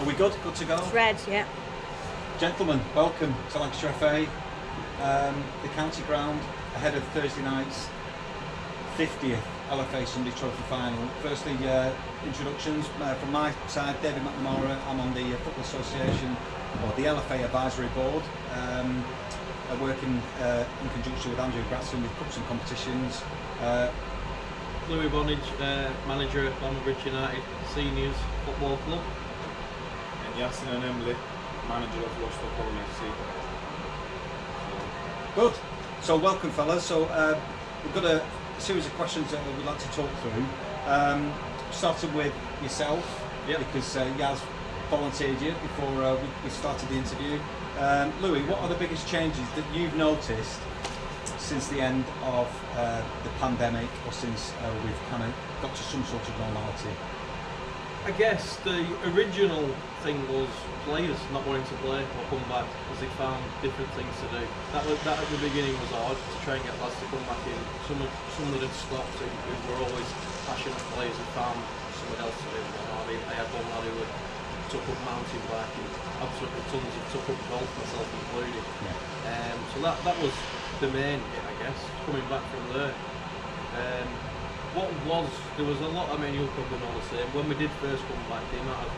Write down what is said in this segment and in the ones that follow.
we good? Good to go? It's red, yeah. Gentlemen, welcome to Lancashire FA, the county ground, ahead of Thursday night's 50th LFA Sunday Trophy final. Firstly, introductions from my side. David McNamara. I'm on the Football Association, or the LFA Advisory Board, working in conjunction with Andrew Gratson with cups and competitions. Louis Bonnage, manager at Bamber United Seniors Football Club. And Yasin and Emily, manager of Lostock FC. Good. So welcome, fellas. So we've got a series of questions that we'd like to talk through. Starting with yourself, because Yaz volunteered you before we started the interview. Louis, what are the biggest changes that you've noticed since the end of the pandemic, or since we've kind of got to some sort of normality? I guess the original thing was players not wanting to play or come back because they found different things to do. That at the beginning was hard to try and get lads to come back in. Some that had stopped who were always passionate players and found something else to do. I had one lad who took up mountain biking, absolutely tons of took up golf, myself included. Yeah. So that was the main bit, I guess, coming back from there. There was a lot, I mean, you'll probably know the same, when we did first come back, the amount of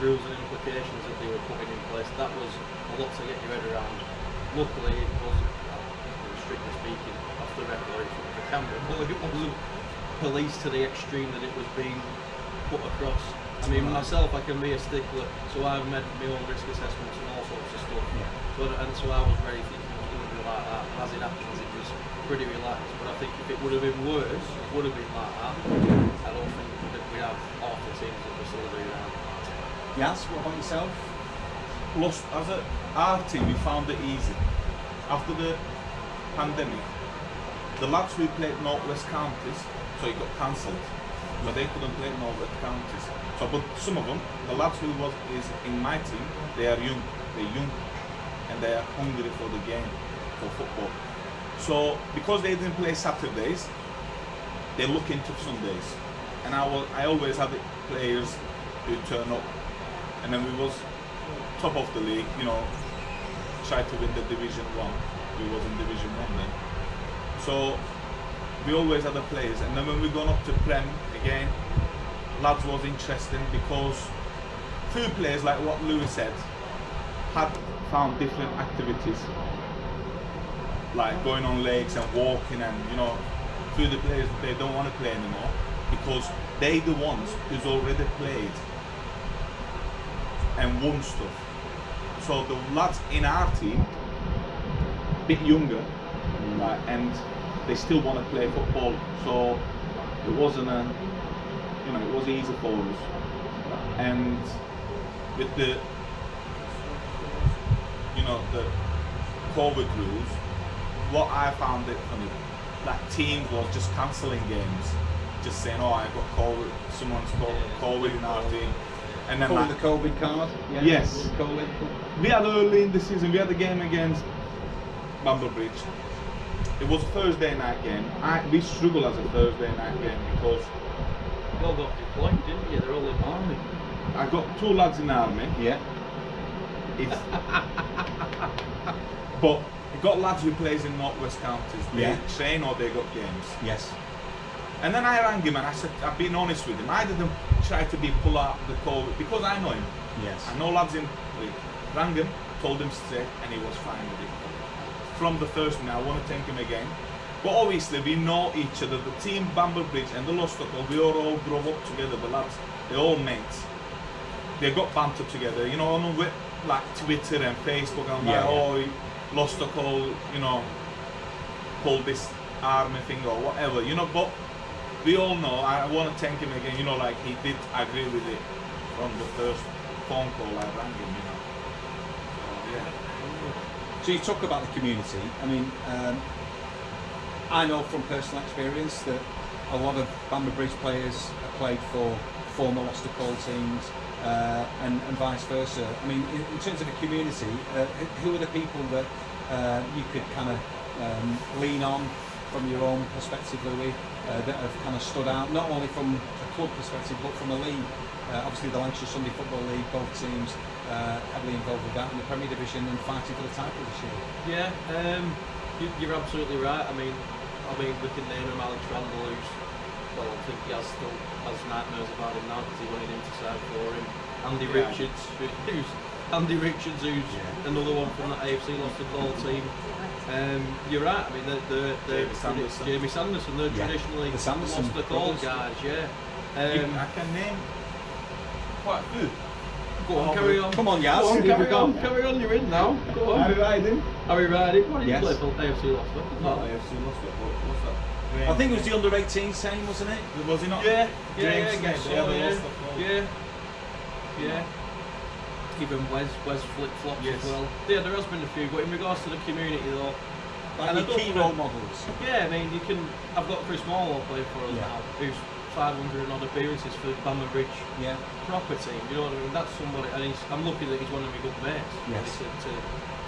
rules and implications that they were putting in place, that was a lot to get your head around. Luckily it wasn't, strictly speaking, off the record in front of the camera, but it wasn't policed to the extreme that it was being put across. I mean, myself, I can be a stickler, so I've made my own risk assessments and all sorts of stuff. Yeah. So I was ready thinking it was going to be like that. As it happens, it was pretty relaxed. But I think if it would have been worse, it would have been like that. I don't think that we have half the teams that we're still doing now. Yes, what about yourself? Our team, we found it easy. After the pandemic, the lads who played North West counties, so it got cancelled, but they couldn't play North West counties. So, but some of them, the lads who is in my team, they are young. They're young, and they are hungry for the game, for football. So, because they didn't play Saturdays, they look into Sundays. And I always had the players who turn up, and then we was top of the league. Tried to win the Division 1. We was in Division 1 then. So we always had the players, and then when we gone up to Prem again, lads was interesting because few players, like what Louis said, had found different activities, like going on lakes and walking, and few of the players, they don't want to play anymore because they the ones who's already played and won stuff. So the lads in our team, a bit younger, and they still want to play football. So it wasn't it was easy for us. And with the the COVID rules, what I found it funny, that teams was just cancelling games, just saying, oh, I got COVID, someone's got COVID in our team. And then calling the COVID card? Yeah. Yes. COVID. We had early in the season, we had a game against Bamber. It was a Thursday night game. We struggle as a Thursday night game because you all got deployed, didn't you? They're all in army. I got 2 lads in the army. Yeah. But you got lads who plays in North West counties. They train or they got games. Yes. And then I rang him and I said, I've been honest with him. I didn't try to pull out the COVID because I know him. Yes. I know lads in. Rang him, told him to stay, and he was fine with it. From the first minute, I want to thank him again. But obviously, we know each other. The team Bamber Bridge and the Lostock, we all grew up together. The lads, they're all mates. They got banter together, on like Twitter and Facebook, and Lostock called this army thing or whatever, But we all know. I want to thank him again. Like he did agree with it from the first phone call I rang him. So you talk about the community. I mean, I know from personal experience that a lot of Bamber Bridge players have played for former Lostock teams, and vice versa. I mean, in terms of a community, who are the people that you could kind of lean on from your own perspective, Louis, that have kind of stood out, not only from a club perspective, but from a league? Obviously, the Lancashire Sunday Football League, both teams heavily involved with that in the Premier Division and fighting for the title this year. Yeah, you're absolutely right. I mean, we can name him Alex Randall, who's, well, I think he still has nightmares about him now because he wanted him to sign for him. Andy Richards, who's another one from the AFC Lostock team. You're right. I mean, Jamie Sanderson. They're traditionally the Sanderson Lostock guys. Yeah. I can name quite a few. Go on, carry on. Come on, Yaz. Go on, carry on. You're in now. Go on. Harry Riding. What did you play for AFC Lostock? Not AFC Lostock. What's that? I think it was the under-18 team, wasn't it? Was he not? Yeah, James I guess Smith, so, the yeah. Lostock. Yeah. Even Wes flip-flops Yes. as well. Yeah, there has been a few, but in regards to the community though, Like and I your don't key think- role models. yeah, I mean, I've got Chris Morlow playing for us Yeah. now, who's 500 and odd appearances for Bamber Bridge Yeah. proper team, you know what I mean? That's somebody, and I'm lucky that he's one of my good mates, Yes. really,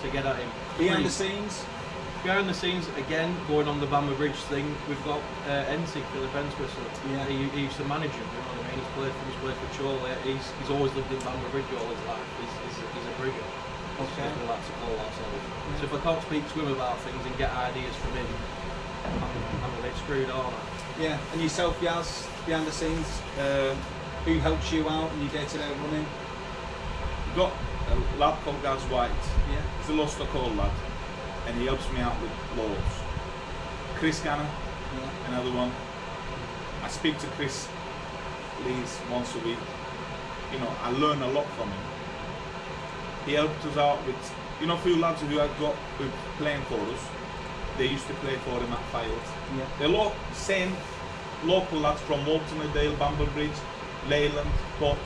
to get at him. Behind the scenes. Behind the scenes, again, going on the Bamber Bridge thing, we've got Ensig, Philip Enswhistle. Yeah. He used to manage him, you know what I mean? He's played for Chorley. He's always lived in Bamber Bridge all his life. He's a brigger. Okay. As we like to call ourselves. So if I can't speak to him about things and get ideas from him, I'm a bit screwed, aren't I? Yeah. And yourself, Yaz, behind the scenes, who helps you out in your day-to-day running? We've got a lad called Gaz White. Yeah. He's a Lostock lad, and he helps me out with loads. Chris Ganner, Yeah. another one. I speak to Chris Lees once a week. You know, I learn a lot from him. He helped us out with, you know, a few lads who who playing for us. They used to play for him at Files. Yeah. They're same local lads from Walton-a-Dale, Bamber Bridge, Leyland, Pop.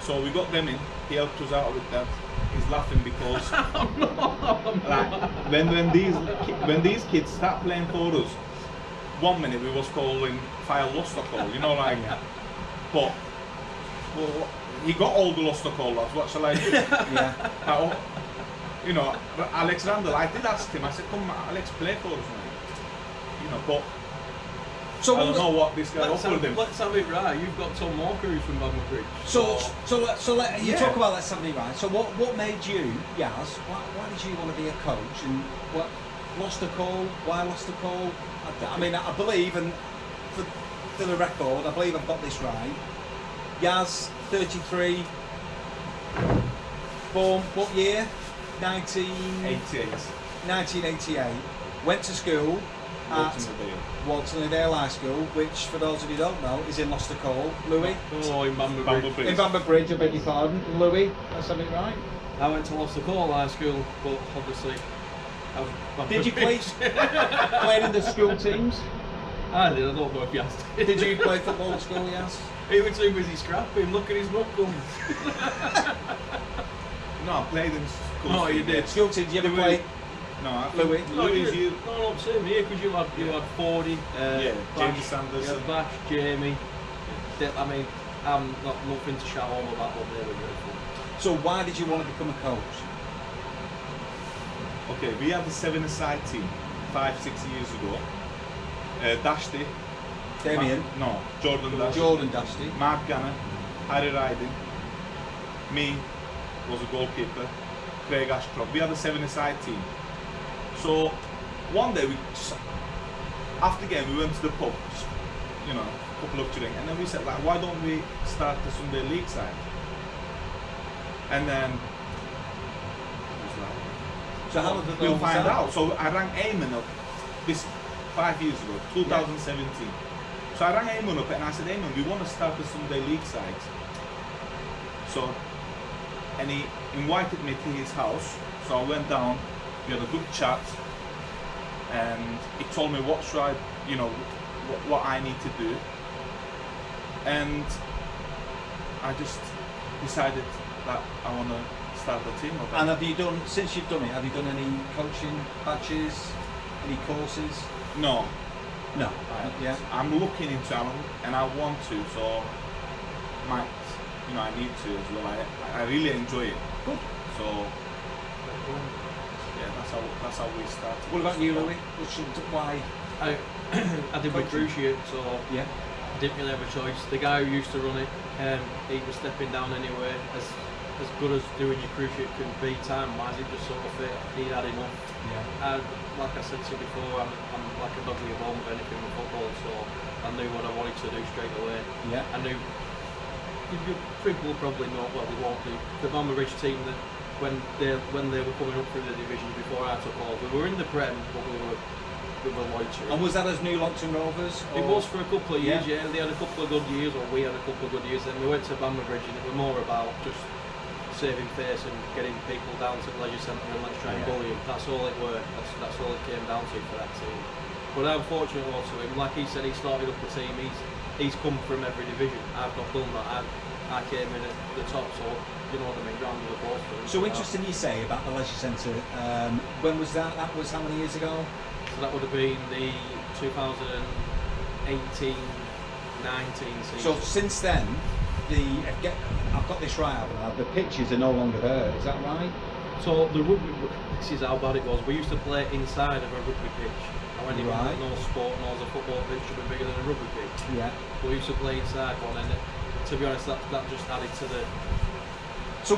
So we got them in. He helped us out with that. He's laughing because like, when these kids start playing for us, 1 minute we was calling File Lostock, you know, like. But well, he got all the Lostock lads. What shall I do? Yeah. You know, Alex Randall. I did ask him. I said, "Come, Alex, play for us, mate." You know, but So I don't know what this guy offered him. Let's have it right. You've got Tom Walker who's from Bamber Bridge. You Yeah. talk about let's have it right. So what made you, Yaz? Why did you want to be a coach? And what lost a call? Why lost a call? I mean, I believe, and for the record, I believe I've got this right. Yaz, 33, born what year? 1988. Went to school at Walton-a-Dale High School, which, for those of you who don't know, is in Lostock. Louis? Oh, in Bamber Bridge. In Bamber Bridge, I beg your pardon. Louis, that's something right? I went to Lostock High School, but obviously... Did you play in the school teams? I did, I don't know if you asked. Did you play football at school, yes? He was too busy scrapping, look at his knuckles. No, I played in school. Oh, you did. School teams, you ever play? No, I Louis? Louis, you. No, same here, because you had 40, Yeah, Bash, Jamie Sanders. you had Bash, Jamie. I mean, I'm not nothing to shout home about, but they were grateful. So why did you want to become a coach? Okay, we had the 7-a-side team 5-6 years ago. Dashty. Damien? Jordan Dashty. Jordan Dusty. Mark Ganner, Harry Riding, me was a goalkeeper, Craig Ashcroft. We had a 7-a-side team. So one day after the game we went to the pub, you know, a couple of drinks, and then we said, like, why don't we start the Sunday League side? And then So how did we'll find out. So I rang Eamon up this 5 years ago, 2017. So I rang Eamon up and I said, Eamon, we want to start the Sunday League side. So, and he invited me to his house. So I went down, we had a good chat, and he told me what should I, you know, what I need to do. And I just decided that I want to start the team. And have you done, since you've done it, have you done any coaching badges, any courses? No. No. Yeah. I'm looking into it and I want to, so might, you know, I need to as well. I really enjoy it. Good. So yeah, that's that's how we started. What about you, Louis? Why? I did my cruciate, so Yeah. I didn't really have a choice. The guy who used to run it, he was stepping down anyway. As good as doing your cruciate can be time-wise, it just sort of fit. He'd had enough. Yeah. And like I said to you before, I'm like a dog with a bone with anything with football, so I knew what I wanted to do straight away. Yeah. I knew people will probably know what they won't do. The Bamber Bridge team, that when they were coming up through the divisions before I took over, we were in the Prem, but we were loitering. And was that as New Lockton Rovers? It was for a couple of years, Yeah. yeah. They had a couple of good years, or we had a couple of good years. Then we went to Bamber Bridge, and it was more about just saving face and getting people down to the leisure centre and let's try and bully them. That's all it were. That's all it came down to for that team. But I'm fortunate also him. Like he said, he started up the team. He's come from every division. I've not done that. I came in at the top, so you know what I mean. Round of applause for him. So interesting you say about the leisure centre. When was that? That was how many years ago? So that would have been the 2018-19 season. So since then, I've got this right, haven't I? The pitches are no longer there. Is that right? So the rugby, this is how bad it was. We used to play inside of a rugby pitch. And when you Right. no sport knows a football pitch should be bigger than a rugby pitch. Yeah. We used to play inside one, and to be honest, that just added to the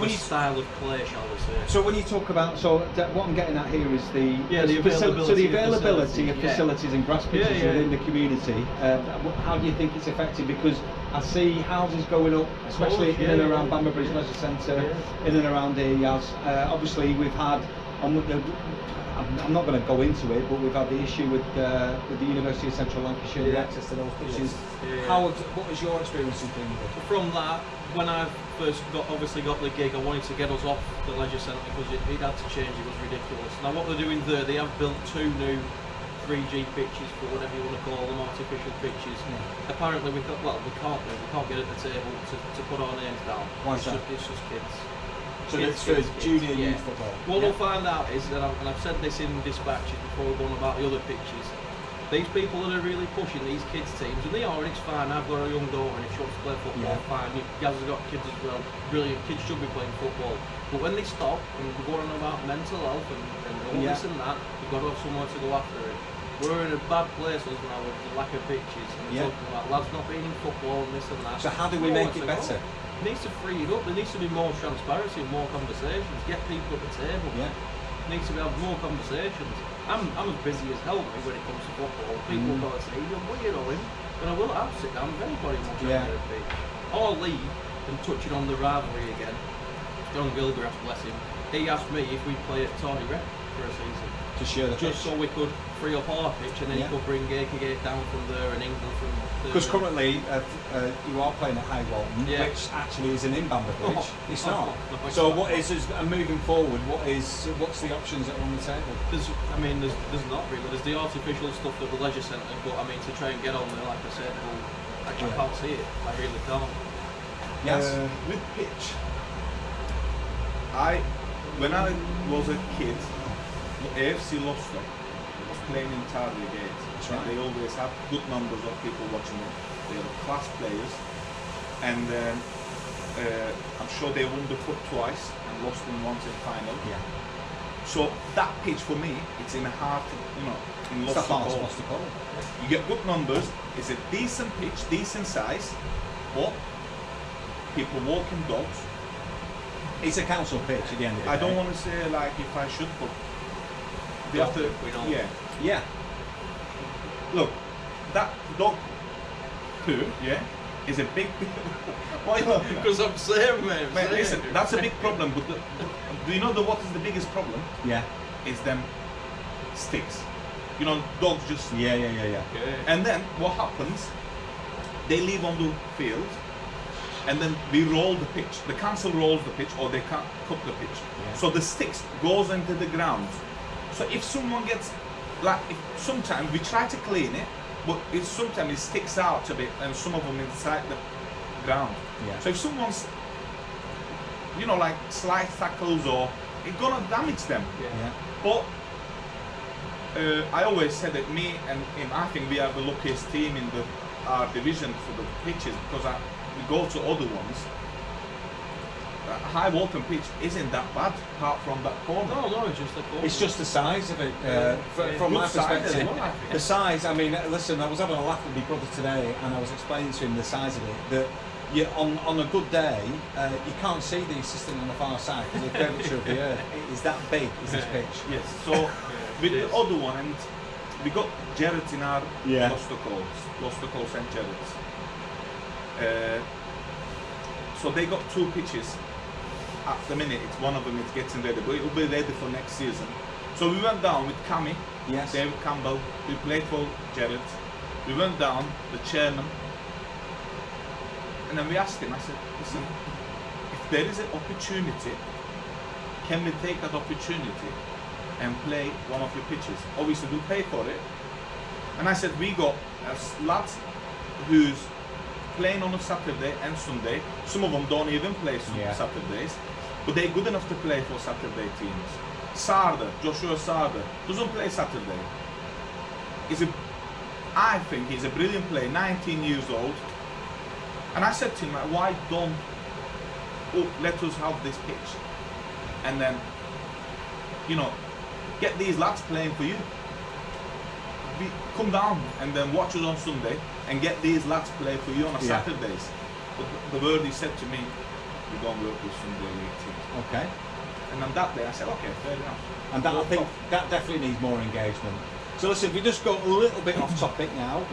style of play, shall we say. So when you talk about, what I'm getting at here is the availability of facilities and grass pitches within the community. How do you think it's affected? Because I see houses going up, especially in and around Bamber Bridge Leisure Centre, in and around here. Obviously, we've had. I'm not going to go into it, but we've had the issue with the University of Central Lancashire, the access to those pitches. What was your experience in doing it? From that, when I first got the gig, I wanted to get us off the leisure centre because it had to change. It was ridiculous. Now what they're doing there, they have built 2 new 3G pitches, for whatever you want to call them, artificial pitches. Yeah. Apparently we can't get at the table to put our names down. Why is that? It's just kids. So it's for junior youth football. What we'll find out is that, and I've said this in dispatches before we've gone about the other pitches, these people that are really pushing these kids teams, and they are, and it's fine. I've got a young daughter, and if she wants to play football, fine. Gaz has got kids as well, brilliant. Kids should be playing football. But when they stop, and we're going on about mental health and all this and that, you've got to have somewhere to go after it. We're in a bad place now with the lack of pitches, and we're talking about lads not being in football and this and that. So how do we make it better? It needs to free it up. There needs to be more transparency and more conversations. Get people at the table. Yeah. Needs to be have more conversations. I'm as busy as hell when it comes to football. People got to say, you're weird on him. But I'll sit down with anybody who wants to get a pitch. Or leave and touching on the rivalry again. John Gilgrass, bless him, he asked me if we'd play at Tawny Rep for a season. To share the just so we could free up our pitch, and then you could bring Gate down from there and England from there. Because currently you are playing at High Walton, which actually is an in-Bamber Bridge. It's not. So what is moving forward? What's the options that are on the table? There's not really. There's the artificial stuff at the leisure centre, but I mean to try and get on there, like I said, I can't see it. I really can't. Yes. With pitch, when I was a kid, AFC Lostock was playing in Tardy Gate. That's right. They always have good numbers of people watching it. They are class players, and I'm sure they won the cup twice and lost them once in final. Yeah. So that pitch for me, it's in the heart, in Lostock. You get good numbers. It's a decent pitch, decent size, but people walking dogs. It's a council pitch at the end of the day. I don't want to say like if I should, but they have to. Yeah. Look, that dog poo, is a big. Why not? Because I'm saying, man. Listen, that's a big problem. But do you know what is the biggest problem? Yeah. Is them sticks. Dogs just. Yeah. And then what happens? They leave on the field. And then we roll the pitch. The council rolls the pitch, or they can't cut the pitch. Yeah. So the sticks goes into the ground. So if someone gets, sometimes we try to clean it, but sometimes it sticks out a bit, and some of them inside the ground. Yeah. So if someone's, slight tackles, or it's gonna damage them. Yeah. But I always said that me and him, I think we are the luckiest team in our division for the pitches, because we go to other ones, that High Walton pitch isn't that bad, apart from that corner. No, it's just the corner. It's just the size of it. From my Good size as perspective, well, I think. the size. I mean, listen, I was having a laugh with my brother today, and I was explaining to him the size of it. That on a good day, you can't see the assistant on the far side because of the curvature of the earth. It is that big. Is this pitch? Yes. So with the other one, and we got Jarrett in our Lostock St. Jarrett's. So they got 2 pitches. At the minute, it's one of them is getting ready, but it will be ready for next season. So we went down with Cammy, David Campbell, who played for Jarrett. We went down, the chairman, and then we asked him, I said, listen, if there is an opportunity, can we take that opportunity and play one of your pitches? Obviously, we'll pay for it. And I said, we got lads who's playing on a Saturday and Sunday. Some of them don't even play Saturdays, but they're good enough to play for Saturday teams. Joshua Sarda doesn't play Saturday. I think he's a brilliant player, 19 years old. And I said to him, why don't let us have this pitch? And then, get these lads playing for you. Come down and then watch us on Sunday and get these lads play for you on Saturdays. But the word he said to me, we don't work with Sunday league teams. Okay. And on that day I said, okay, fair enough. And that, I think that definitely needs more engagement. So listen, if we just go a little bit off topic now,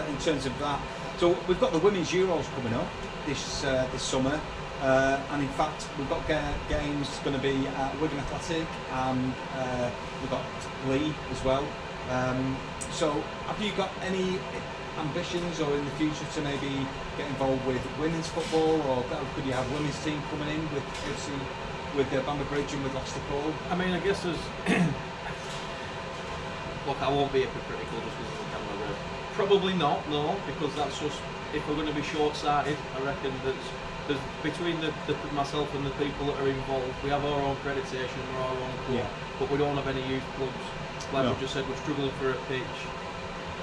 in terms of that. So we've got the Women's Euros coming up this summer. And in fact, we've got games going to be at Wigan Athletic, and we've got Lee as well. So have you got any ambitions or in the future to maybe get involved with women's football, or could you have women's team coming in with Bamber Bridge and with Lostock? I mean, I guess there's look, I won't be hypocritical just because of the camera there. Probably not, no, because that's just, if we're going to be short-sighted, I reckon there's between myself and the people that are involved, we have our own accreditation, we're our own club, but we don't have any youth clubs. Like we just said, we're struggling for a pitch.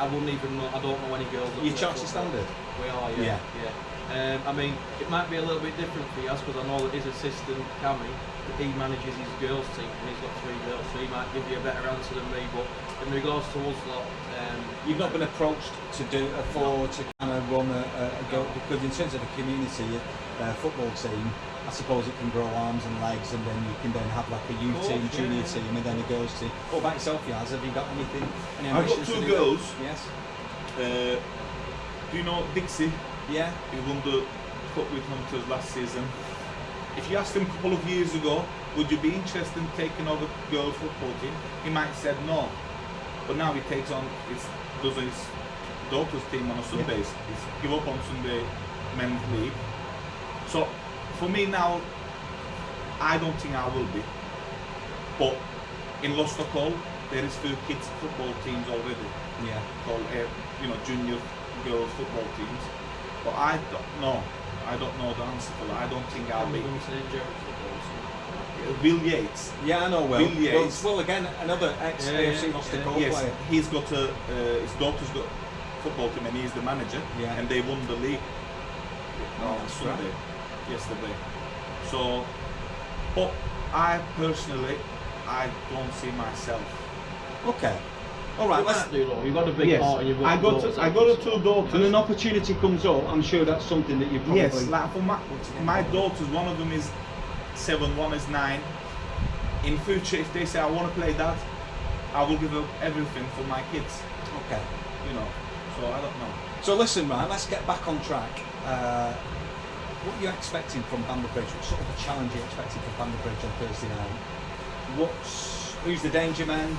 I wouldn't even know, I don't know any girls. You're Chelsea standard? We are, yeah. I mean, it might be a little bit different for Yaz, because I know that his assistant, Cammy, he manages his girls team, and he's got 3 girls, so he might give you a better answer than me. But in regards to us lot, you've not been approached to kind of run a go, because in terms of a community football team, I suppose it can grow arms and legs, and then you can then have like a youth team, junior team, and then a girls team. What about yourself, Yaz? Have you got anything? I've got 2 girls. Yes. Do you know Dixie? Yeah. He won the cup with Hunters last season. If you asked him a couple of years ago, would you be interested in taking over girls football team? He might have said no. But now he takes on does his daughter's team on a Sundays. He's give up on Sunday men's league. So for me now, I don't think I will be. But in Lostock, there is 2 kids football teams already. Yeah. Called junior girls football teams. But I don't know. I don't know the answer for that. I don't think I'll be. Will Yates. Yeah, I know Will. Will Yates. Well, again, another ex-AFC Lostock player. He's got his daughter's got football team, and he's the manager. Yeah. And they won the league on Sunday, yesterday. So, but I personally, I don't see myself. Okay. All right. You've got a big heart, and you've got I got 2 daughters. And an opportunity comes up, I'm sure that's something that you probably. Yes, like for my daughters, one of them is 7, one is 9. In future, if they say I want to play that, I will give up everything for my kids. Okay. So I don't know. So listen, man, let's get back on track. What are you expecting from Bamber Bridge? What sort of a challenge are you expecting from Bamber Bridge on Thursday night? Who's the danger man?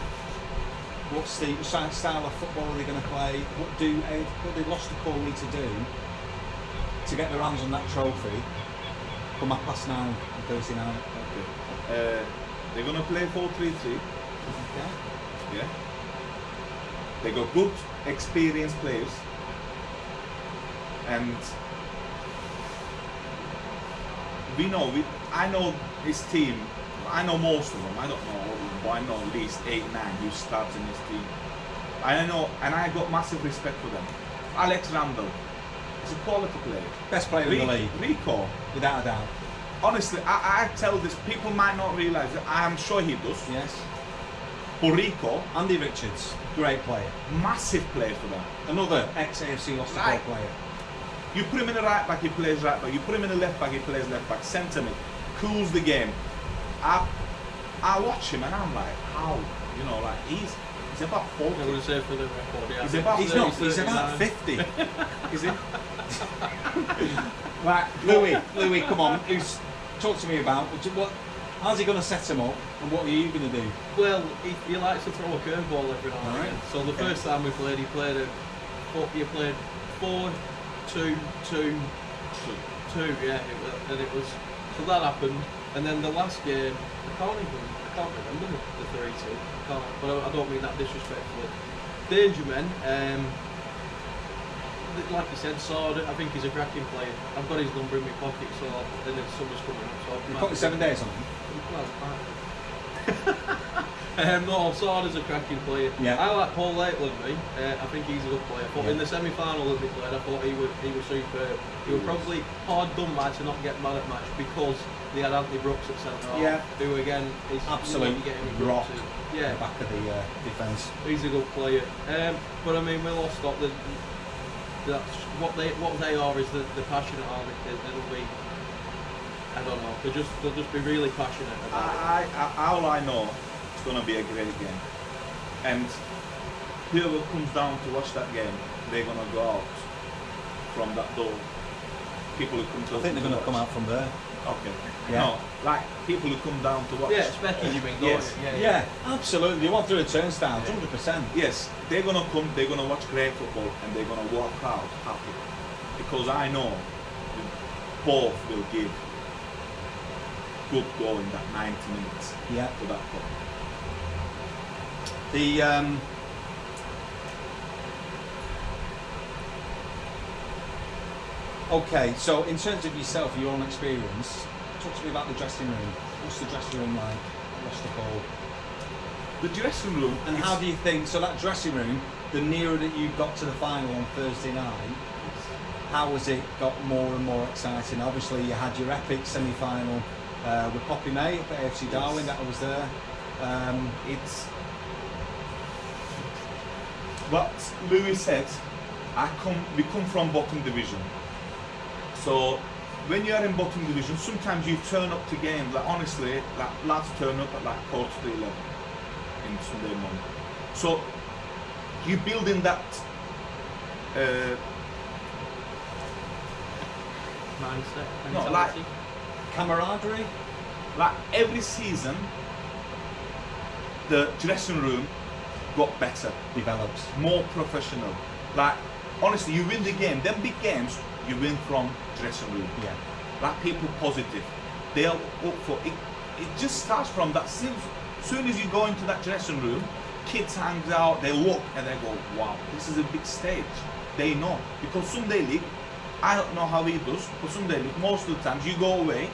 What's the style of football are they going to play? What do Lostock need to do to get their hands on that trophy from 9:30 on Thursday night? Okay. They're going to play 4-3-3. Okay. Yeah. They got good, experienced players, and I know his team. I know most of them. I don't know all of them, but I know at least 8, 9 who starts in his team. I know, and I got massive respect for them. Alex Randall is a quality player. Best player in the league. Rico, without a doubt. honestly, I tell this, people might not realise it, I am sure he does. Yes. But Rico, Andy Richards, great player. massive player for them. Another ex-AFC Lostock Right. player. You put him in the right back, he plays right back. You put him in the left back, he plays left back. Centre mid, cools the game. I watch him and I'm like, how? You know, like he's about 40. I would say for the record, yeah. He's about He's 30, not. He's about 50. Is he? Right, Louis, come on. Talk to me about what? How's he going to set him up, and what are you going to do? Well, he likes to throw a curveball every now and Right. again. So the first time we played, he played 4-2-2-2, yeah. It was so that happened, and then the last game, I can't remember the 3-2. But I don't mean that disrespectfully. Danger Men, like you said, Sword. I think he's a cracking player. I've got his number in my pocket, so then the summer's coming up. So You've got 7 days on him. No, Sword is a cracking player. Yeah. I like Paul Lakeland, me. I think he's a good player. But in the semi-final that we played, I thought he was superb. He was probably hard done by to not get man at match because they had Anthony Brooks at centre half, Yeah. who again is Absolute getting rock. Yeah, At the back of the defence. he's a good player. But I mean, with Lostock, that's what they are is the passionate army. They'll be, I don't know, they'll just be really passionate about it. All I know, it's going to be a great game. And whoever comes down to watch that game, they're going to go out from that door. People who come to I think they're going to come out from there. Okay. Yeah. No, like people who come down to watch. Yeah, Specky, you mean? Yes. Yeah, absolutely. You want through a turnstile, 100%. Yes, they're gonna come. They're gonna watch great football, and they're gonna walk out happy because I know both will give good goal in that 90 minutes. Yeah. To that club. The okay, so in terms of yourself, your own experience, talk to me about the dressing room. What's the dressing room like? What's the call? The dressing room. And how do you think? So that dressing room, the nearer that you got to the final on Thursday night, how has it got more and more exciting? Obviously, you had your epic semi-final with Poppy May up at AFC Darwin. That was there. It's what Louis said. We come from bottom division. So when you are in bottom division, sometimes you turn up to games. Like honestly, like lads turn up at like 11:15 in Sunday morning. So you build in that Mindset, no, mentality. Camaraderie. like every season, the dressing room got better, Develops. more professional. Like honestly, you win the game. Them big games, you win from dressing room. Yeah. Like people positive, they are up for it. It just starts from that. Soon as you go into that dressing room, kids hangs out. They look and they go, "Wow, this is a big stage." They know because Sunday League, I don't know how he does, but Sunday League most of the times you go away,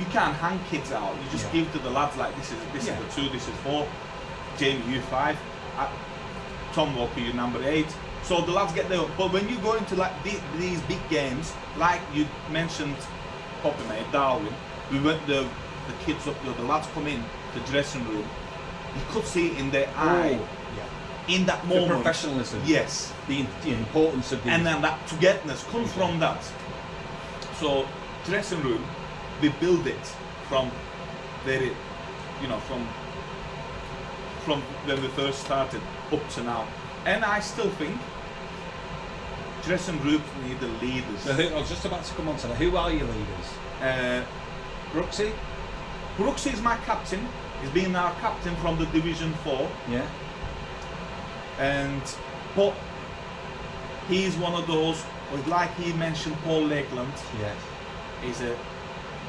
you can't hang kids out. You just give to the lads like this is the 2, this is 4, Jamie you 5, Tom Walker you number 8. So the lads get there. But when you go into like these big games, like you mentioned, Poppy May, Darwin, we went the kids up there, the lads come in the dressing room. You could see it in their eye, in that moment. The professionalism. Yes. The importance of the. And then that togetherness comes from that. So dressing room, we build it from very, from when we first started up to now. And I still think dressing rooms need the leaders. I was just about to come on to that. Who are your leaders? Brooksy? Brooksy is my captain. He's been our captain from the Division 4. Yeah. But he's one of those, like he mentioned, Paul Lakeland. Yes. He's a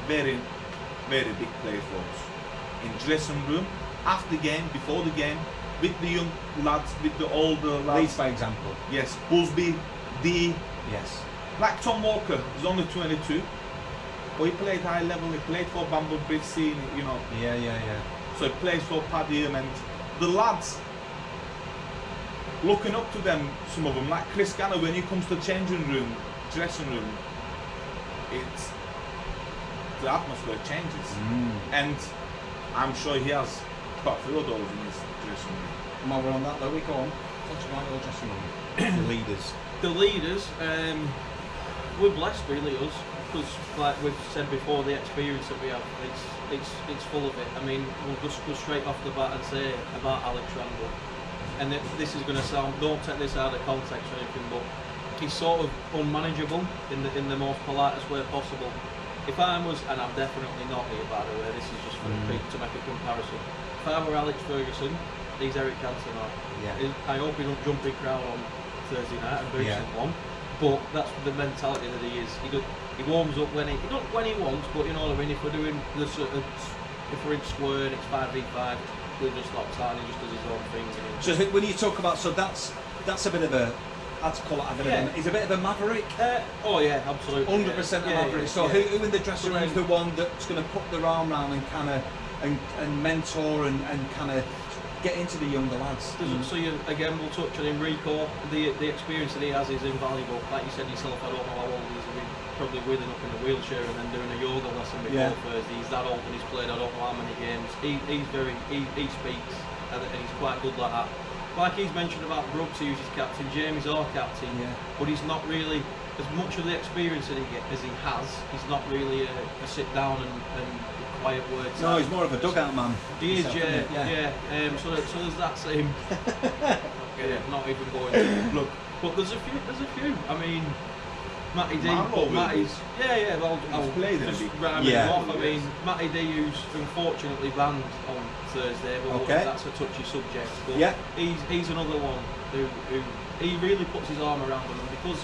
very, very big player for us. In dressing room, after the game, before the game, with the young lads, with the older lads. Leeds, by example. Yes, Busby, D. Yes. Like Tom Walker, he's only 22. But he played high level, he played for Bamber, Yeah. So he plays for Padiham, and the lads looking up to them, some of them, like Chris Ganner, when he comes to changing room, dressing room, it's the atmosphere changes. And I'm sure he has quite a few of those in his dressing room. And while we're on that, Louis, go on. Talk about your dressing room. The leaders. The leaders, we're blessed really, us, because like we've said before, the experience that we have, it's full of it. I mean, we'll just go straight off the bat and say about Alex Randall, and this is going to sound, don't take this out of context or anything, but he's sort of unmanageable in the most politest way possible. If I was, and I'm definitely not here by the way, this is just for to make a comparison. If I were Alex Ferguson, he's Eric Cantona. Yeah. I hope he don't jump in crowd on Thursday night and boot someone, but that's the mentality that he is. He warms up when he wants, but you know what I mean. If we're doing this, if we're in square and it's 5v5, he'll just stop time. He just does his own thing. So when you talk about, so that's a bit of a, I'd call it a bit of a, he's a bit of a maverick. Oh yeah, absolutely. 100% a maverick. So who in the dressing room is the one that's going to put their arm around and kind of and mentor and kind of get into the younger lads? So again, we'll touch on Enrico. The experience that he has is invaluable. Like you said yourself, I don't know how old he is. I mean, probably wheeling up in a wheelchair and then doing a yoga lesson before Thursday. He's that old and he's played I don't know how many games. He speaks and he's quite good like that. Like he's mentioned about Brooks, who's his captain, Jamie's our captain, but he's not really, as much of the experience that as he has, he's not really a sit down and quiet words. No, he's more of a dugout man. He is, yeah. So there's that same. Not even going to look, but there's a few. I mean, Matty D. Matty's, well, I'll just round him off. I mean, Matty D, who's unfortunately banned on Thursday, but that's a touchy subject. But he's another one who he really puts his arm around them, and because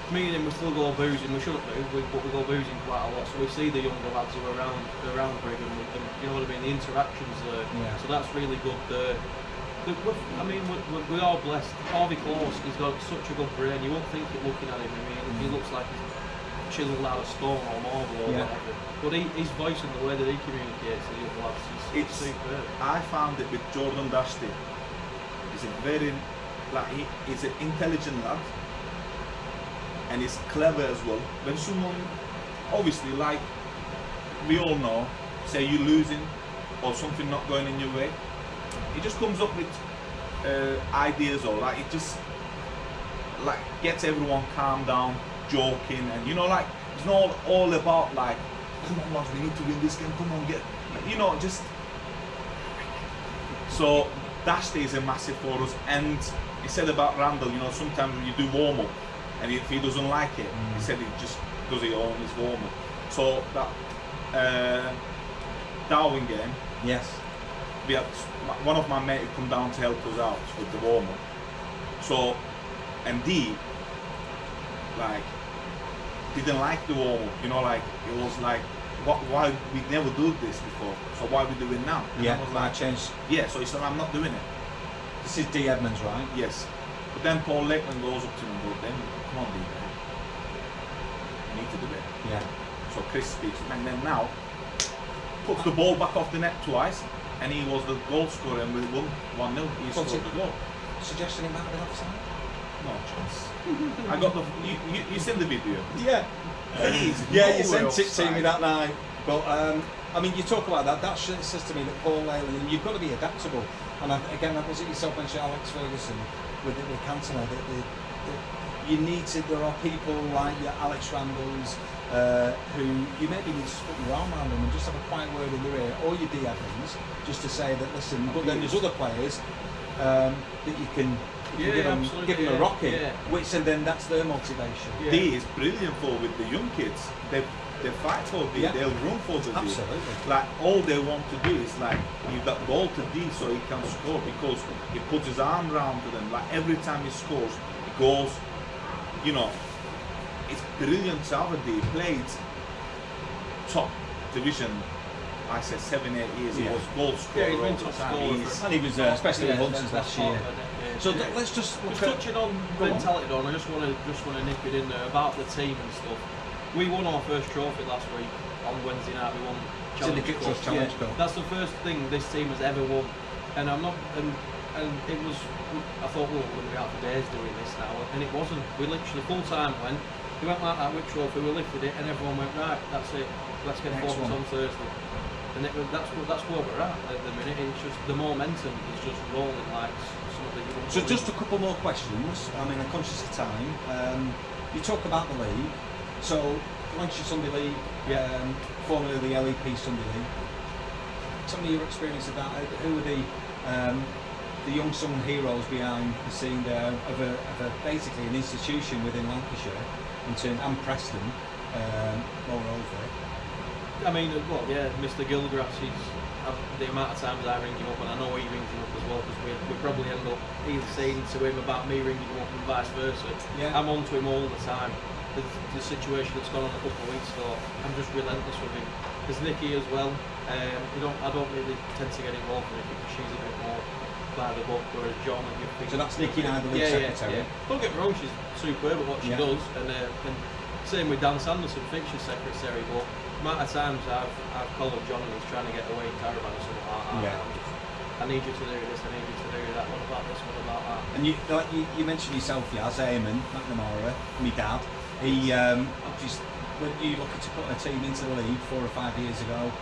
me and him we still go boozing. We shouldn't do, but we go boozing quite a lot. So we see the younger lads who are around Brigham with them. You know what I mean? The interactions there. So that's really good. I mean, we are blessed. Harvey Claus, he's got such a good brain. You won't think it looking at him. I mean, he looks like he's chiseled out of stone or marble or whatever. But his voice and the way that he communicates to the young lads, it's superb. I found it with Jordan Dusty. He's a very, he's an intelligent lad, and he's clever as well. When someone, obviously, like we all know, say you're losing or something not going in your way, he just comes up with ideas, or it just gets everyone calm down, joking, and it's not all about come on lads, we need to win this game, come on, just so Dashty is a massive for us. And he said about Randall, sometimes when you do warm up and if he doesn't like it, he said he just does it on his warm up. So that Darwin game, we had one of my mates come down to help us out with the warm up. So, and D, didn't like the warm up. It was why we never do this before? So why we do it now? And I was change. So he said, I'm not doing it. This is D Edmonds, right? Yes. But then Paul Lakeland goes up to him and goes, then come on, D, you need to do it. So Chris speaks, and then now puts the ball back off the net twice. And he was the goal scorer, and we won 1-0. He scored the goal. Suggesting he might have been offside? No chance. I got the. You seen the video? Yeah. You sent it to me that night. But I mean, you talk about that. That says to me that Paul Leyland, and you've got to be adaptable. And again, was it yourself mentioned Alex Ferguson with Cantona? You need to. There are people like your Alex Randalls. Who you maybe need to put your arm around them and just have a quiet word in their ear, or your D Evans, just to say that listen. But then there's other players that you can give them a rocket, which and then that's their motivation. D is brilliant for with the young kids. They fight for D. They'll run for the D. Absolutely. All they want to do is give that ball to D so he can score, because he puts his arm around to them. Every time he scores, he goes, It's brilliant to have a D. He played top division, I said 7-8 years. He was goal scorer. He's been top scorer. And he was especially with Hudson's last year. So let's just touching on mentality, Don. I just want to nip it in there about the team and stuff. We won our first trophy last week on Wednesday night. We won Challenge Cup. That's the first thing this team has ever won, and I'm not. And it was. I thought, we're going to be out for days doing this now, and it wasn't. We literally full time went. They went like that with trophy, we lifted it, and everyone went, right, that's it, let's get Next focused one. on Thursday. And that's where we're at the minute. It's just the momentum is just rolling like something you wouldn't So believe. just a couple more questions. I mean, I'm conscious of time. You talk about the league. So Lancashire Sunday League, formerly the LEP Sunday League. Tell me your experience of that. Who are the young sung heroes behind the scene there of basically an institution within Lancashire, and Preston, moreover. I mean, well, yeah, Mr. Gilgrass, the amount of times I ring him up, and I know he rings him up as well, because we probably end up either saying to him about me ringing him up and vice versa. Yeah. I'm on to him all the time. The situation that's gone on a couple of weeks ago, I'm just relentless with him. There's Nikki as well. I don't really tend to get involved with Nikki because she's a bit more by the book, whereas John and you. So that's Nikki now, the league secretary. Yeah. Don't get me wrong, she's superb at what she Yeah. does, and same with Dan Sanderson, fixture secretary. But the amount of times I've called John and he's trying to get away in caravan or something like that. Yeah. I need you to do this, I need you to do that. What about this? What about that? And you mentioned yourself, Yaz, Eamon McNamara, my dad. He just when you looking to put a team into the league 4 or 5 years ago.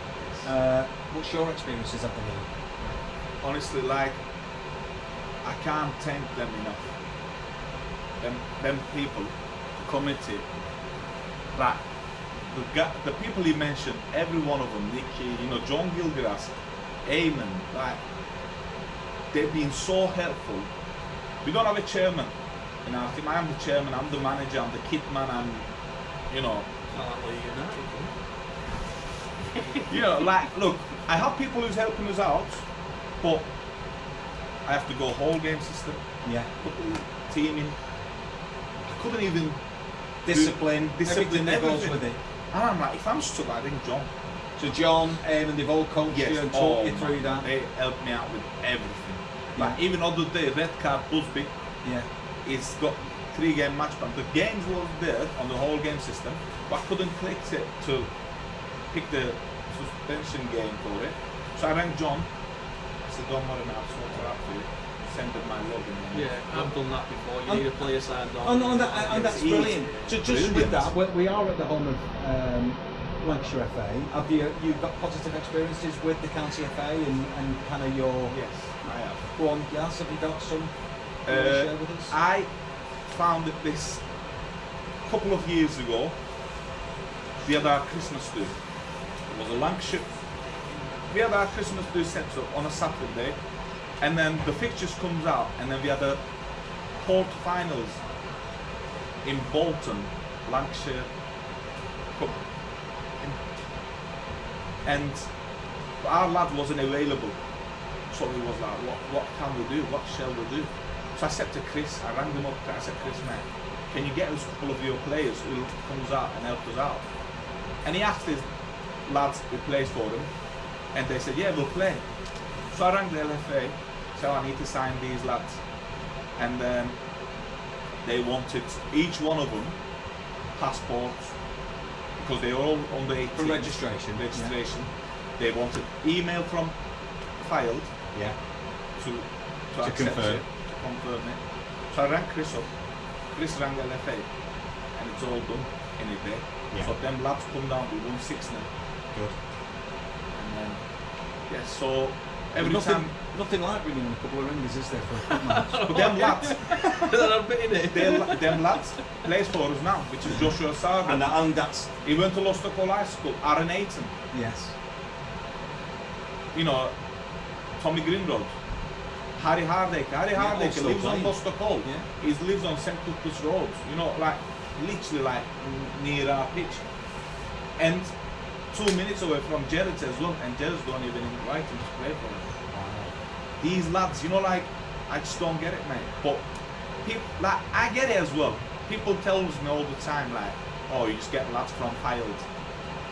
What's your experiences of the league? Honestly, like, I can't thank them enough. Them people, the committee, like the people he mentioned, every one of them, Nicky, John Gilgrass, Eamon, like, they've been so helpful. We don't have a chairman. I think I am the chairman, I'm the manager, I'm the kit man, I'm, It's not like United, like, look, I have people who's helping us out, but I have to go whole game system, teaming. I couldn't even Discipline, everything that goes with it. And I'm like, if I'm stuck, I think John. So John, Eamon, they've all coached you and taught you through that. They helped me out with everything. Like, even other day, red card Busby, he's got 3-game match plan. The games was there on the whole game system, but I couldn't click it to pick the suspension game for it. So I rang John. I said, don't worry, I'll sort it out for you. Send them my login. Yeah, I've done that before. You need a player signed on. And that's brilliant. So just with that, we are at the home of Lancashire FA. Have you've got positive experiences with the county FA and kind of your... Yes, I have. Go on, Yas, have you got some you want to share with us? I found that this couple of years ago, we had our Christmas do. It was a Lancashire. We had our Christmas do set up on a Saturday, and then the fixtures comes out, and then we had a quarter-finals in Bolton, Lancashire Cup. And our lad wasn't available, so he was like, what can we do? What shall we do? So I said to Chris, I rang him up, I said, Chris, mate, can you get us a couple of your players who comes out and help us out? And he asked his lads who plays for him, and they said, yeah, we'll play. So I rang the LFA, said I need to sign these lads. And then they wanted, each one of them, passports, because they were all under 18. For registration. They wanted email from filed to accept confirm. it, to confirm it. So I rang Chris up. Chris rang the LFA, and it's all done in a day. So them lads come down, we won 6-0. Good. And then, so every time. Nothing like ringing a couple of ringers, is there, for a foot match? But them lads, I'm betting it. them lads plays for us now, which is Joshua Sargent. And that's... He went to Lostock High School, Aaron Ayton. Yes. Tommy Greenroad, Harry Hardacre. Harry Hardacre lives on Lostock Hall. He lives on St. Cuthbert's Road. Like literally like near our pitch. And 2 minutes away from Jared's as well, and Jared's don't even invite him to play for us. These lads, like, I just don't get it, mate. But people, like, I get it as well. People tell me all the time, like, oh, you just get lads from Filed.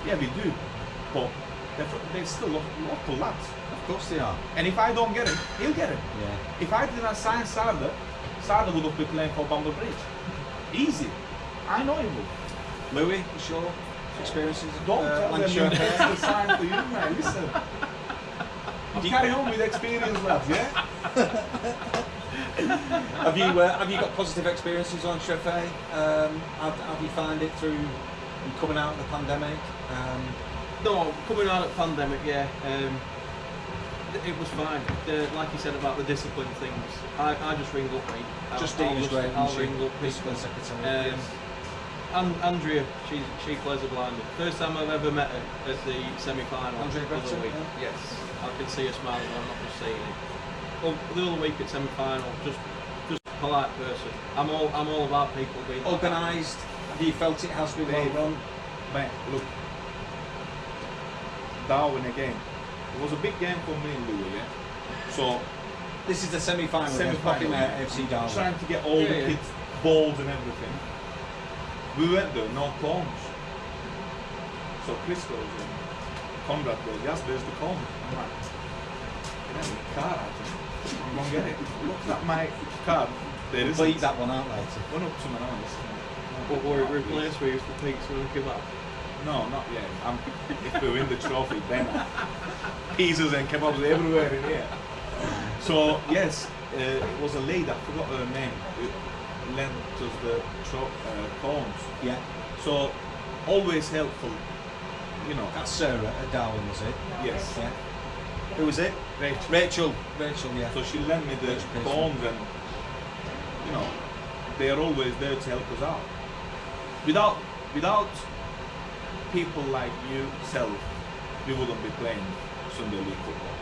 Yeah, we do. But they're still local lads. Of course they are. And if I don't get it, he'll get it. Yeah. If I did not sign Sarda would have been playing for Bamber Bridge. Easy. I know he will. Louis, what's your experiences? Don't tell them Lancashire that's FA? the sign for you, man. Listen. You carry on with experience, lads, yeah? Have you got positive experiences on FA? Have you found it through coming out of the pandemic? No, coming out of the pandemic, yeah. It was fine. Like you said about the discipline things, I just ring up me. I'll ring up discipline secretary. And Andrea, she plays a blinder. First time I've ever met her at the semi-final. Andrea the other week. Yeah. Yes, I can see her smiling. I'm not just saying it. Well, the other week at semi-final, just a polite person. I'm all about people being organised. Have you felt it has been well run? Mate, look, Darwin again. It was a big game for me and Louis, yeah. So this is the semi-final. FC Darwin. Trying to get all the kids balls and everything. We went there, no cones. So Chris goes in, Conrad goes, yes, there's the cone. I'm like, get out of the car, I think. I'm gonna get it. Look at my car. There is. Bleed that one out later. Went up to my nose. What were it replaced with the pizza and kebab? No, not yet. If we win the trophy, then pizzas and kebabs everywhere in here. So yes, it was a lady. I forgot her name. It lent us the cones. Yeah. So always helpful. You know. That's Sarah at Darwin, was it? Yes. Yeah. Who was it? Rachel. Rachel. Yeah. So she lent me the cones, and you know, they are always there to help us out. Without people like yourself, we wouldn't be playing Sunday League football.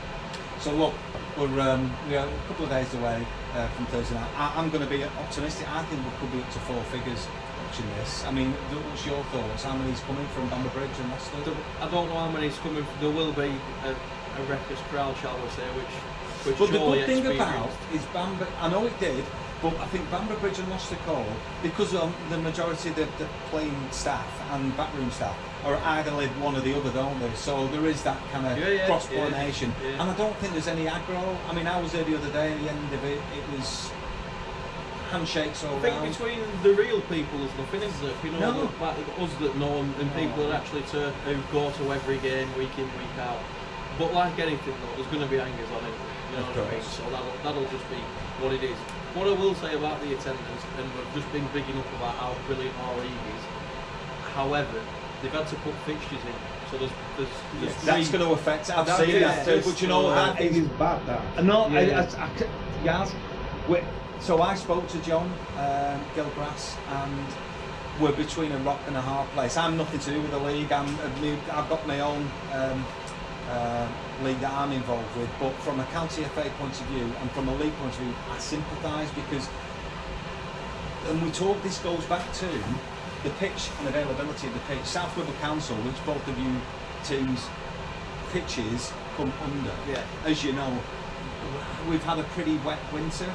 So look, we're a couple of days away from Thursday night. I'm going to be optimistic. I think we could be up to 4 figures watching this. I mean, what's your thoughts? How many's coming from Bamber Bridge and Lostock? I don't know how many's coming. There will be a reckless crowd, shall we say, which but the surely good thing about is Bamber. I know it did. But I think Bamber Bridge and Lostock all, because the majority of the playing staff and backroom staff are either live one or the other, don't they? So there is that kind of cross-pollination. Yeah. And I don't think there's any aggro. I mean, I was there the other day, at the end of it, it was handshakes all around. I think between the real people there's nothing, is there? You know, no. Like us that know and people that actually who go to every game week in, week out. But like anything though, there's going to be hangers on it. You know what I mean? So that'll just be what it is. What I will say about the attendance, and we've just been big enough about how brilliant our league is, however, they've had to put fixtures in, so there's that's going to affect it. I've seen that too, but you know what, it is bad, that. No, so I spoke to John Gilgrass, and we're between a rock and a hard place. I'm nothing to do with the league. I've got my own league that I'm involved with, but from a county FA point of view and from a league point of view, I sympathise because, and this goes back to the pitch and availability of the pitch. South Ribble Council, which both of you teams' pitches come under, as you know, we've had a pretty wet winter,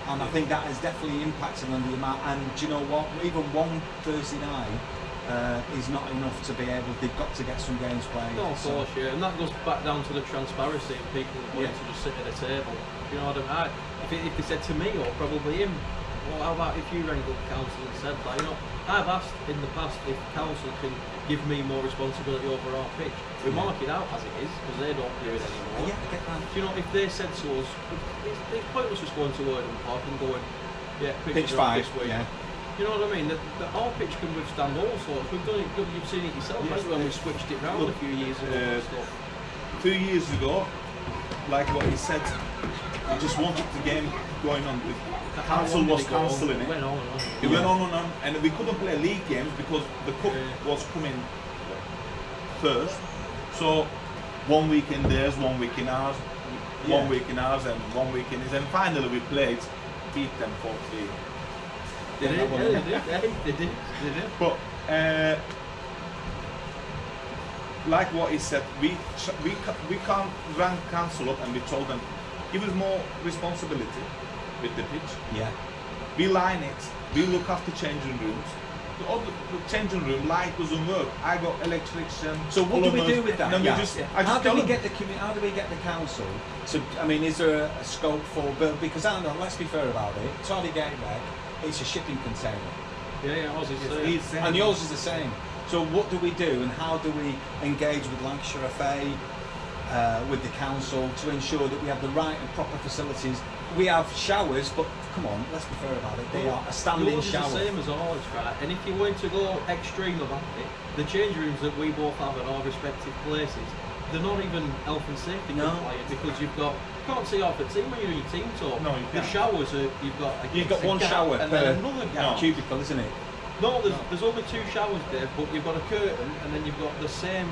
and I think that has definitely impacted on the amount. And do you know what? Even one Thursday night is not enough to be able. They've got to get some games played. No, of course, yeah, and that goes back down to the transparency and people wanting to just sit at a table. You know what I mean? If they said to me or probably him, well, how about if you rang up council and said that? You know, I've asked in the past if council can give me more responsibility over our pitch. We mark it out as it is because they don't do it anymore. Yeah, I get that. Do you know, if they said to us, it's pointless just going to Orden Park and going, pitch 5 this week. Yeah. You know what I mean? Our pitch can withstand all sorts. We've done it. You've seen it yourself, haven't you, when we switched it round a few years ago and stuff. 2 years ago, like what he said, we just wanted the game going on. The council was cancelling it. It went on and on. It went on and on, and we couldn't play league games because the cup was coming first. So 1 week in theirs, 1 week in ours, 1 week in ours, and 1 week in his. And finally we played, beat them 4-3. They did. But like what he said, we can't rank council up, and we told them, give us more responsibility with the pitch. Yeah. We line it. We look after changing rooms. The changing room light doesn't work. I got electrician. So what do we do with that? How do we get the council to? I mean, is there a scope for? Because I don't know. Let's be fair about it. Toddy Gateway, it's a shipping container. Yeah, ours is the same. And yours is the same. So what do we do, and how do we engage with Lancashire FA? with the council to ensure that we have the right and proper facilities. We have showers, but come on, let's be fair about it. They are a standing Yours shower. is the same as ours, right? And if you want to go extreme about it, the change rooms that we both have at our respective places, they're not even health and safety compliant because you can't see half the team when you're in your team talk. No, you the can't. showers are You've got one shower and per then another gap. cubicle, isn't it? No, there's only 2 showers there, but you've got a curtain and then you've got the same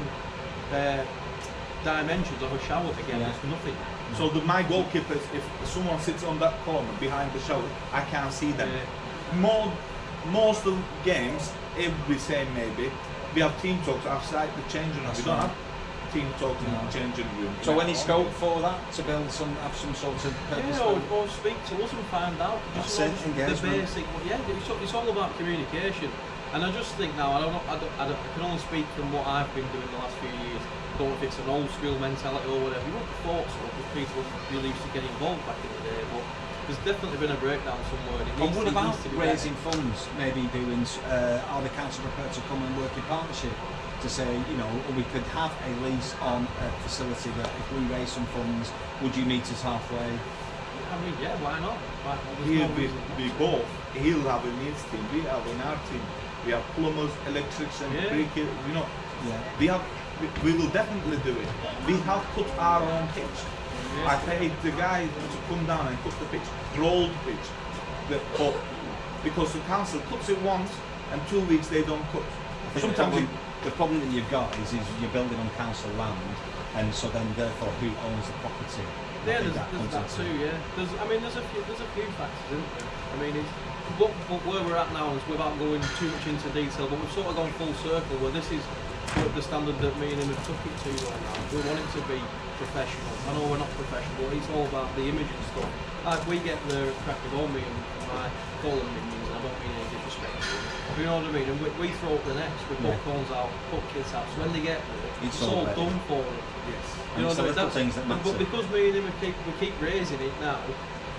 dimensions of a shower again. Yeah. There's nothing. So my goalkeepers, if someone sits on that corner behind the shower, I can't see them. Most of the games, every same maybe, we have team talks outside the changing room. We don't have team talks in the changing room. So any scope for that to have some sort of purpose? Or speak to us and find out. Just That's it, the engagement. basic. Yeah, it's all about communication. And I just think now, I can only speak from what I've been doing the last few years. I don't know if it's an old school mentality or whatever. You would have thought so, because people really used to get involved back in the day. But there's definitely been a breakdown somewhere. And What about to be raising funds? Maybe doing, are the council prepared to come and work in partnership to say, you know, we could have a lease on a facility that if we raise some funds, would you meet us halfway? I mean, yeah, why not? He'll be both. He'll have a needs team. We have in our team. We have plumbers, electricians, bricklayers. You know, we will definitely do it. We have put our own pitch. I paid the guy to come down and cut the pitch, rolled pitch. Because the council cuts it once and 2 weeks they don't cut. Sometimes the problem that you've got is you're building on council land, and so then therefore who owns the property? Yeah, there's that too. Yeah, there's a few factors, isn't there? I mean, but where we're at now is without going too much into detail, but we've sort of gone full circle where this is the standard that me and him have took it to right now. We want it to be professional. I know we're not professional, but it's all about the image and stuff. We get the crack of all me and my calling minions, and I don't mean any disrespect to them. You know what I mean? And we throw up the nets, we put cones out, put kids out, so when they get there, it's all done for them. Yes. You know, the little things that matter. But because me and him we keep raising it now,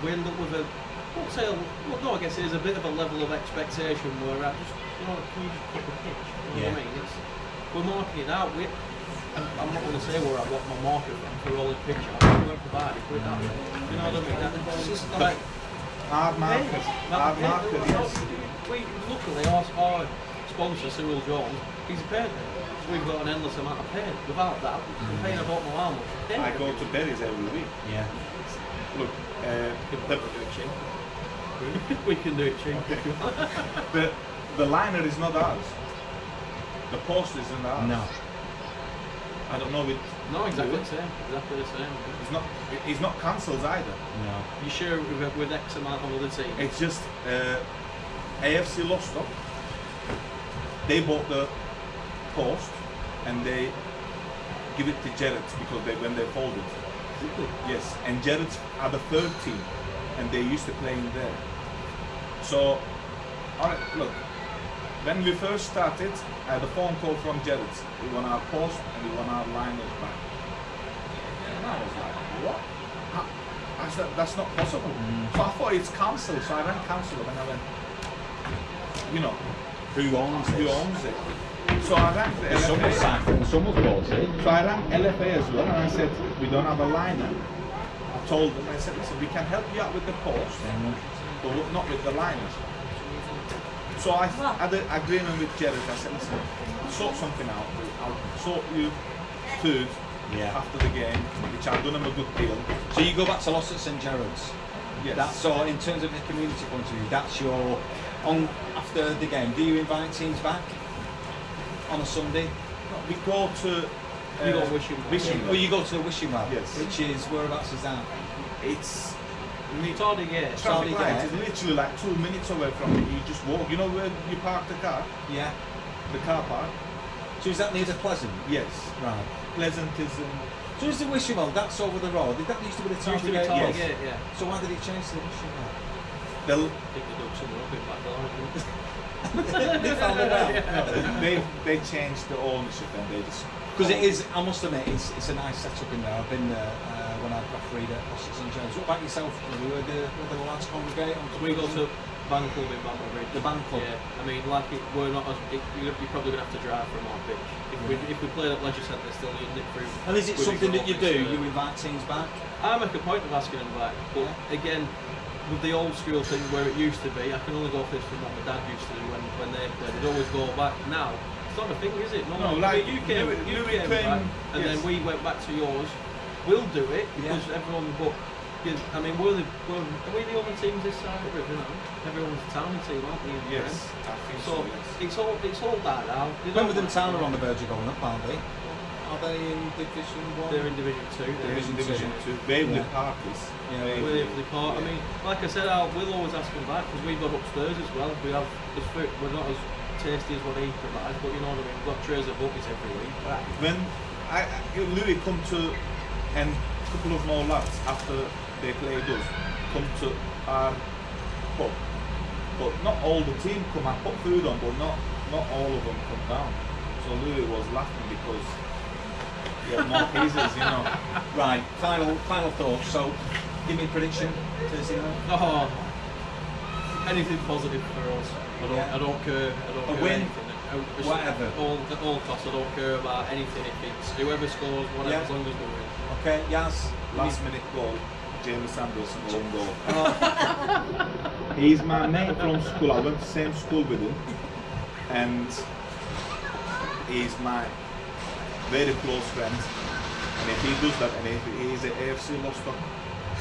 we end up with I guess there's a bit of a level of expectation where can you just put the pitch? You know what I mean? We're marking it out. I'm not going to say where I got my marker from for rolling pitch out. We won't provide it, put it that way. You know what I mean? It's just like hard markers. Hard markers, yes. Luckily, our sponsor, Cyril Jones, he's a painter. So we've got an endless amount of paint. Without that, we're paying about how much. I go to Berries every week. Yeah. Look, we can do it cheap. the liner is not ours. The post isn't ours. No. I don't know. No, exactly the same. Exactly the same. It's not councils either. No. You share it with X amount of other teams. It's just AFC Lostock. They bought the post and they give it to Jarrett's because when they fold it. Yes, and Jarrett's are the third team, and they used to play in there. So, alright, look. When we first started, I had a phone call from Jarrett's. We want our post and we want our liners back. And I was like, what? I said, that's not possible. So I thought it's council, so I rang council and I went, you know, Who owns this? who owns it? So I rang the LFA. Someone's bought it. So I rang LFA as well and I said, we don't have a liner. I told them, I said, listen, we can help you out with the post, but not with the liners. So I had an agreement with Jared. I said, listen, sort something out. I'll sort you food after the game, which I've done him a good deal. So you go back to Lostock St Gerrard's? Yes. So in terms of the community point of view, that's your, after the game, do you invite teams back on a Sunday? We go to... You go Wishing. Well, you go to the Wishing Well, yes. Which is, whereabouts is that? It's... Tardy Gate. Traffic light is literally like 2 minutes away from me. You just walk. You know where you park the car? Yeah. The car park? So is that near the Pleasant? Yes. Right. Pleasant is in... So is the Wishing Well, that's over the road? That used to be the Tardy Gate? Tardy Gate, yeah. So why did it change to the Wishing Well? They'll... I think they dug somewhere up in back there. They found it out. No, they changed the ownership and they just... Because it is, I must admit, it's a nice setup in there. I've been there when I've refereed at Lostock St James. What about yourself? Where the lads congregate? We go to Band club in Bamber Bridge. The band club. Yeah, I mean, like we're not as you're probably gonna have to drive from our pitch. If we played at Leisure Centre, still you'd nip through. And is it Woody something that you do? Crawford, You invite teams back? I make a point of asking them back, but again, with the old school thing where it used to be, I can only go this from what my dad used to do when they played. They'd always go back. Now it's not a thing, is it? No, like you came back, and then we went back to yours. We'll do it because everyone. But I mean, are we the only teams this side of the river now? Everyone's a Town team, aren't we? Yes, I think so. Yes. It's all died out. Wimbledon Town are on the verge of going up, aren't they? Are they in Division 1? They're in Division 2. They're in Division 2. Waverley Park is. Yeah, Waverley Park. I mean, like I said, we'll always ask them back because we've got upstairs as well. We have we're not as tasty as what he provides, but you know what I mean. We've got trays of buckets every week. When Louis come to, and a couple of more lads after they played us come to our pub, but not all the team come. I put food on, but not all of them come down. So Louis was laughing because he had more pieces, you know. Right, final thoughts. So, give me a prediction, Thursday night. Oh, anything positive for us. I don't care. A win, anything. whatever. All costs. I don't care about anything. If it's whoever scores, whatever, as long as we win. Okay, Yaz. Last minute goal, James Anderson own goal. He's my mate from school. I went to the same school with him, and he's my very close friend. And if he does that, and if he's an AFC Lostock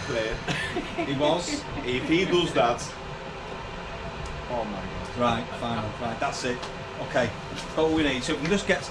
player, He was. if he does that, oh my God. Right, final. Right, that's it. Okay, that's what we need. So if we can just get